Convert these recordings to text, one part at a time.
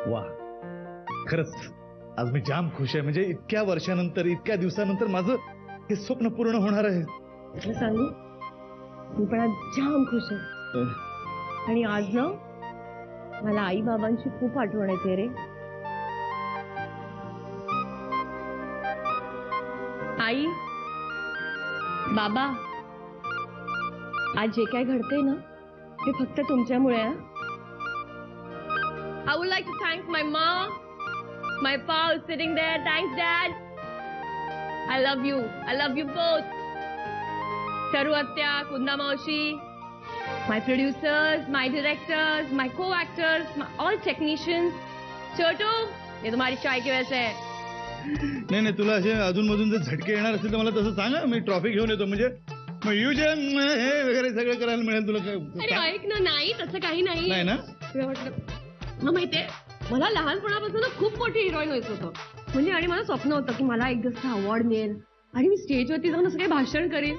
वा, खरंच आज मी जाम खुश आहे. म्हणजे इतक्या वर्षानंतर, इतक्या दिवसानंतर माझं हे स्वप्न पूर्ण होणार आहे. तुला सांगू, मी पण आज जाम खुश आहे. आणि आज ना मला आई बाबांची खूप आठवण येते रे. आई, बाबा, आज जे काय घडते ना ते फक्त तुमच्यामुळे आहे. I would like to thank my mom, my pa who's sitting there. Thanks, Dad. I love you. I love you both. Charu Atya, Kunda Maushi, my producers, my directors, my co-actors, all technicians. Chotu, ये तुम्हारी चाय की वजह से है. नाही, तुला असे अजून मधून जर झटके येणार असेल तर मला तसं सांगा, मी ट्रॉफी घेऊन येतो. म्हणजे मग युजन हे वगैरे सगळं करायला मिळेल तुला. अरे ऐक ना, नाही तसं काही नाही. नाही ना? तुला वाटलं मग माहितीये, मला लहानपणापासून खूप मोठी हिरोईन व्हायचं होतं. म्हणजे आणि मला स्वप्न होतं की मला एक दिवस अवॉर्ड मिळेल आणि मी स्टेजवरती जाऊन असं काही भाषण करेन.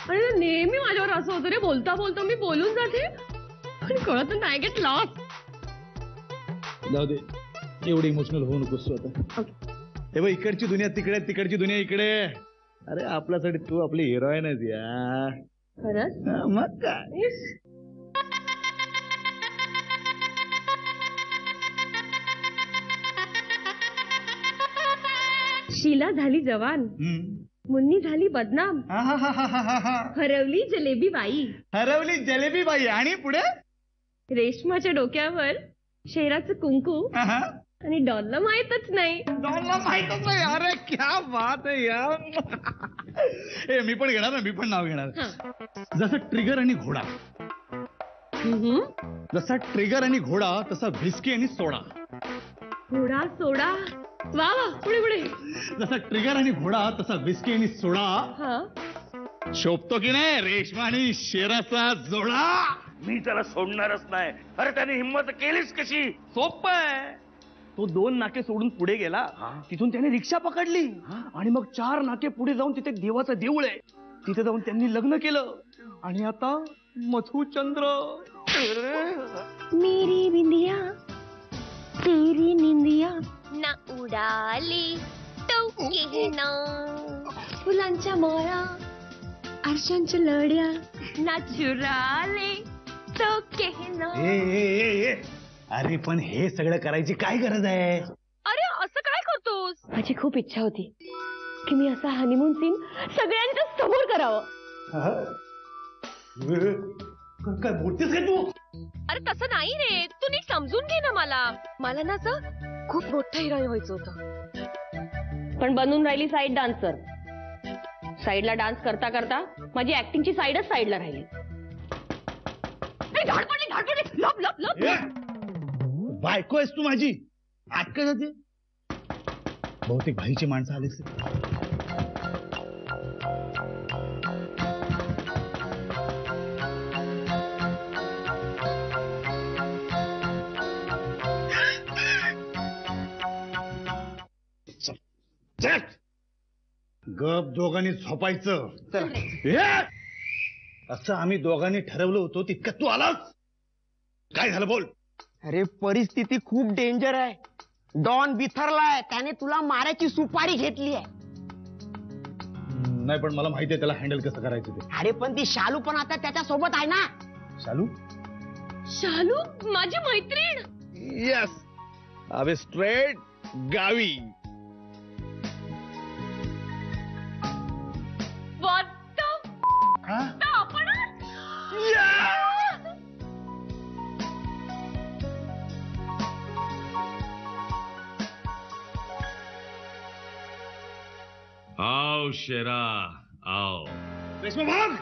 आणि नेहमी माझ्यावर असं होतं रे, बोलता बोलता मी बोलून जाते आणि कळत नाही, गेट लॉस्ट. जाऊ दे, एवढी इमोशनल होऊ नकोस तू आता. हे बघ, इकडची दुनिया तिकडे, तिकडची दुनिया इकडे. अरे आपल्यासाठी तू आपली हिरोईन आहेस यार. खरंच? मग काय. शीला झाली जवान, मुन्नी झाली बदनाम, हरवली जलेबी बाई. हरवली जलेबी बाई. आणि पुढे रेशमाच्या डोक्यावर शेराचं कुंकू आणि डॉलला माहितच नाही. डॉलला माहितच नाही. अरे क्या बात आहे यार. ए, मी पण घेणार ना, मी पण नाव घेणार. जसं ट्रिगर आणि घोडा. जसा ट्रिगर आणि घोडा तसा व्हिस्की आणि सोडा. घोडा सोडा. वा वा, पुढे पुढे. जसा ट्रिगर आणि घोडा तसा व्हिस्की आणि सोडा. शोभतो की नाही रेशमा आणि शेराचा जोडा. मी त्याला सोडणारच नाही. अरे त्याने हिंमत केलीच कशी? सोपं आहे. तो 2 नाके सोडून पुढे गेला, तिथून त्याने रिक्षा पकडली आणि मग 4 नाके पुढे जाऊन तिथे देवाचं देऊळ आहे, तिथे जाऊन त्यांनी लग्न केलं. आणि आता मधुचंद्र. मेरी बिंदिया तेरी निंदिया ना उडाली तो कहना, फुलांच्या माळा आरशांच्या लढ्या ना चुराले तो कहना. अरे पण हे सगळं करायची काय गरज आहे? अरे असं काय करतोस? माझी खूप इच्छा होती की मी असा हनीमून सीन सगळ्यांच्या समोर करावं. काय बोलतेस काय तू? अरे तसं नाही रे, तू नीट समजून घे ना. मला ना असं खूप मोठं हिरोईन व्हायचं होतं, पण बनून राहिली साईड डान्सर. साईडला डान्स करता करता माझी ऍक्टिंगची साईडच साईडला राहिली. लप लप लप. बायको आहेस तू माझी, आटका जाते. बहुतेक भाईची माणसं आलीच. गप दोघांनी झोपायचं. असं आम्ही दोघांनी ठरवलं होतं, तितक्यात तू आलास. काय झालं बोल. अरे परिस्थिती खूप डेंजर आहे. डॉन बिथरलाय, त्याने तुला मारायची सुपारी घेतली आहे. नाही पण मला माहिती आहे त्याला हँडल कसं करायचं ते. अरे पण ती शालू पण आता त्याच्या सोबत आहे ना. शालू? शालू माझी मैत्रीण. यस, अबे स्ट्रेट गावी. आओ शेरा आओ. रेशमा भाग.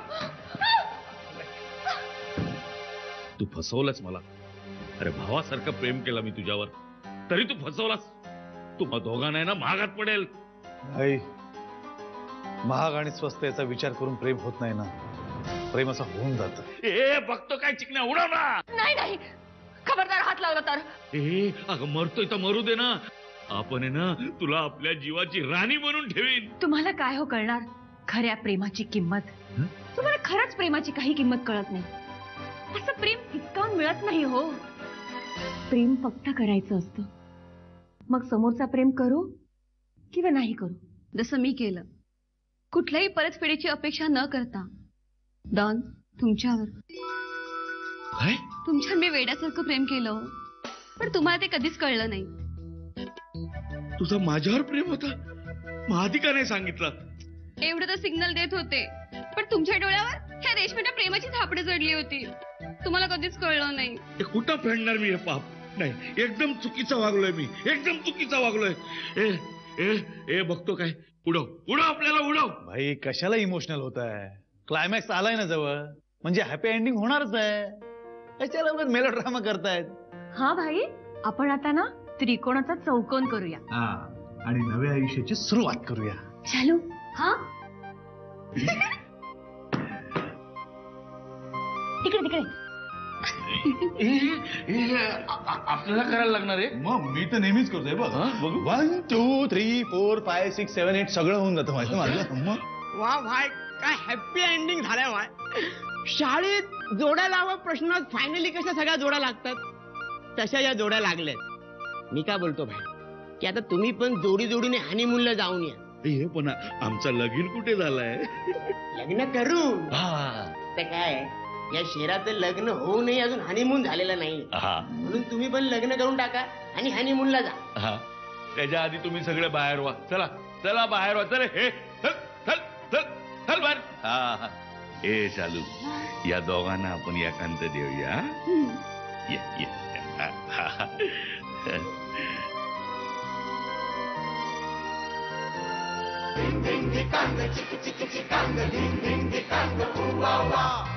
तू फसवलंस मला. अरे भावासारखं प्रेम केलं मी तुझ्यावर, तरी तू फसवलास. तू दोघांना ना महागात पडेल. आई, महाग आणि स्वस्त याचा विचार करून प्रेम होत नाही ना. प्रेम असं होऊन जात. ए बघतो काय चिकण्या उडव ना. नाही नाही, खबरदार हात लावला तर. ए अगं मरतोय तर मरू दे ना. आपण आहे ना तुला आपल्या जीवाची राणी बनून ठेवीन. तुम्हाला काय हो कळणार खऱ्या प्रेमाची किंमत. तुम्हाला खरंच प्रेमाची काही किंमत कळत नाही. असं प्रेम हिसकावून मिळत नाही हो. प्रेम फक्त करायचं असतं. मग समोरचा प्रेम करू किंवा नाही करू, जसं मी केलं, कुठल्याही परतफेडीची अपेक्षा न करता. डॉन, तुमच्यावर मी वेड्यासारखं प्रेम केलं, पण तुम्हाला ते कधीच कळलं नाही. तुझं माझ्यावर प्रेम होतं, मग आधी का नाही सांगितलं? एवढं तर सिग्नल देत होते, पण तुमच्या डोळ्यावर ह्या रेशमीच्या प्रेमाची थापडे चढली होती. तुम्हाला कधीच कळलं नाही. ते कुठं फेडणार मी हे पाप? नाही, एकदम चुकीचा वागलोय मी, एकदम चुकीचा वागलोय. ए ए ए बघतो काय, उडव उडव, आपल्याला उडव. भाई कशाला इमोशनल होत आहे? क्लायमॅक्स आलाय ना जवळ, म्हणजे हॅपी एंडिंग होणारच आहे. कशाला उगाच मेलोड्रामा करतायत? हा भाई, आपण आता ना त्रिकोणाचा चौकोन करूया. हा, आणि नव्या आयुष्याची सुरुवात करूया. चालू. हा, तिकडे तिकडे. आपल्याला करायला लागणार आहे. मग मी तर नेहमीच करतोय बघ. बघू, 1 2 3 4 5 6 7 8 सगळं होऊन जातं माझं. मग वा भाई, काय हॅपी एंडिंग झालाय भाई. शाळेत जोड्या लावा प्रश्नात फायनली कशा सगळ्या जोड्या लागतात, तशा या जोड्या लागल्यात. मी काय बोलतो भाई, की आता तुम्ही पण जोडी जोडीने हनीमूनला जाऊन या. हे पण आमचा लगीन कुठे झालाय? लग्न करू. तर काय, या शहराचं लग्न होऊ नये अजून हनीमून झालेलं नाही, म्हणून तुम्ही पण लग्न करून टाका आणि हनीमूनला जा. त्याच्या आधी तुम्ही सगळे बाहेर व्हा. चला चला बाहेर व्हा. चल हे, चल चल चल चल बाहेर. हा, ए चालू, या दोघांना आपण एकांत देऊया. ये ये. Ding ding ding ding, chick chick chick ding ding ding ding, ooh wow wow.